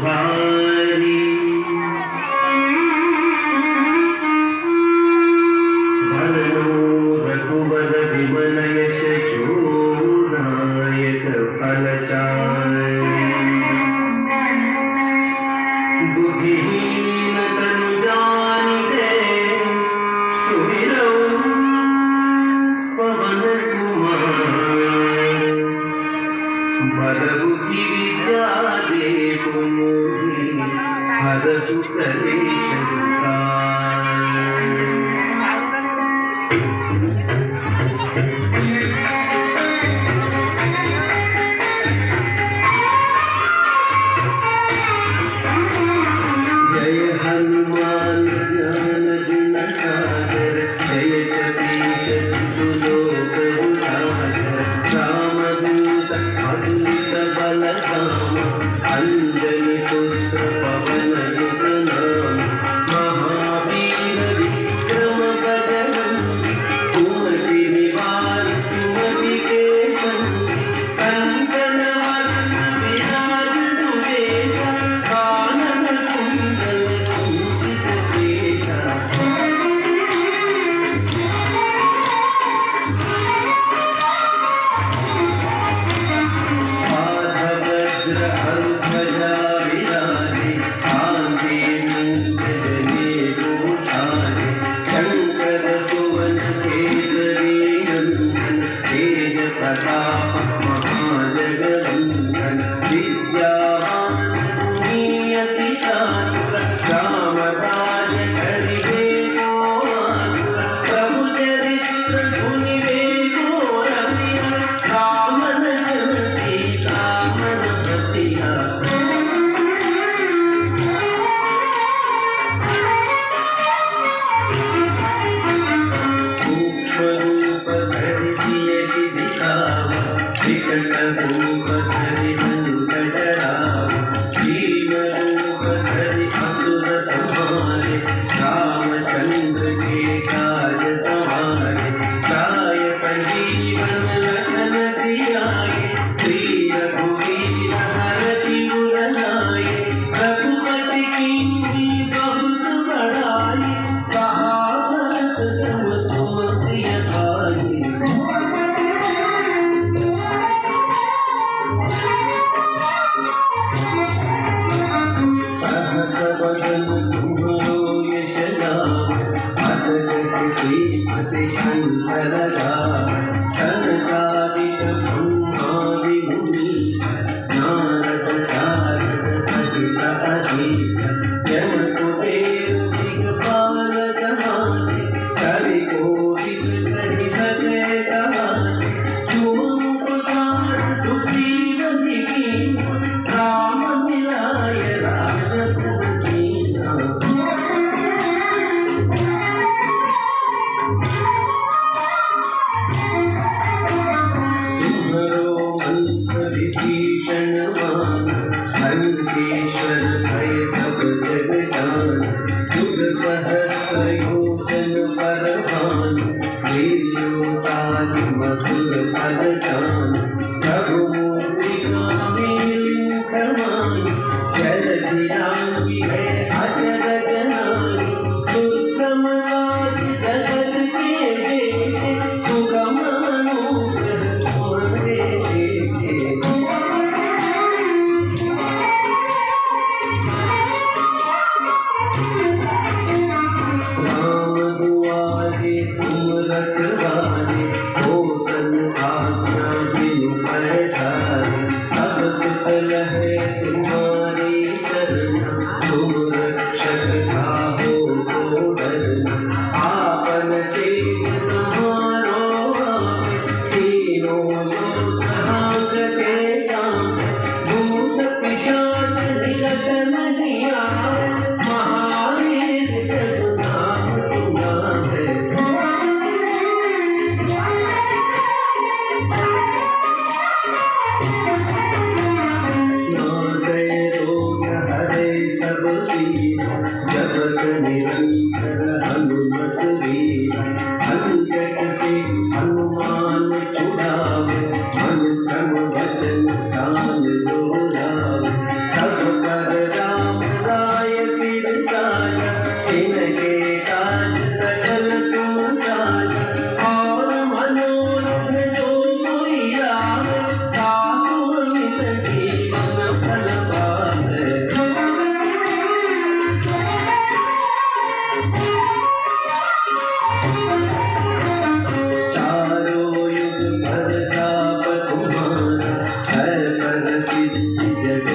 भारी वरनो रघुवर विमल यश नायक फलचारि बुद्धिहीन तनु जानिके सुमिरौ पवन कुमार बल बुद्धि विद्या देहु मोहि हरतु कलेश जय हनुमान ज्ञान गुण सागर जय कपीश तिहु लोक उजागर रामदूत अतुलित बल धाम अंजनी पुत्र पवन सुत नाम महावीर विक्रम बजरंगी कुमति निवार सुमति के संगी कंचन वरण विराज सुबेसा कानन कुंडल कुंचित केसा वज्र ध्वजा विराजे कांधे मूंजने भूषारे शंकर सुवन केसरी नंदन तेज प्रताप महाजगवंदन विद्यावान गुणीयति चातुर राम काज करिबे को आतुर प्रभु चरित्र सुनिबे को रसिया राम लखन सीता मन बसिया सूक्ष्म रूप धरि सियहि दिखावा विकट रूप धरि संकट रावा भीम रूप धरि असुर संहारे रामचंद्र के काज सवारे काय संजीवन लखन दियाए श्री रघुवीर हरषि उर लाए रघुपति कीन्ही बहुत बड़ाई कहा भरत सम तुम प्रिय भाई सहस वदन तुम्हरो यश गावै अस कहि श्रीपति कंठ लगावै सनकादिक ब्रह्मादि मुनीश नारद सारद सहित अधीश यम कुबेर दिगपाल जहाने कवि कोविद कहि सके कहाने तुम उपकार सुग्रीवहि कीन्हा राम मिलाय राजपद दीन्हा तुम्हरो मंत्र विभीषण मान लंकेश्वर भय सब जग जान जुग सहस्र योजन पर भान लील्योतान मधुर पद जान प्रभु मुद्रिका मेलिन करमाई जलधि रामि है अजर जनानी दुर्गम काज जगत के जेते सुगम अनुग्रह तुम्हारे जेते राम दुआरे तुम रखवारे होतन आज्ञा बिनु पलटारे सब सुफल है तुम्हारी शरण तुम रक्षक काहू को डरना आपन तेज समारो आवे तीनों लोक हांकते कांपे भूत पिशाच निकट नहीं आवे महावीर जब नाम सुनावे नासै रोग हरे सब पीरा जपत निरंतर हनुमत वीरा संकट से हनुमान छुड़ावे मन क्रम वचन जान जोड़ावे सब पर जग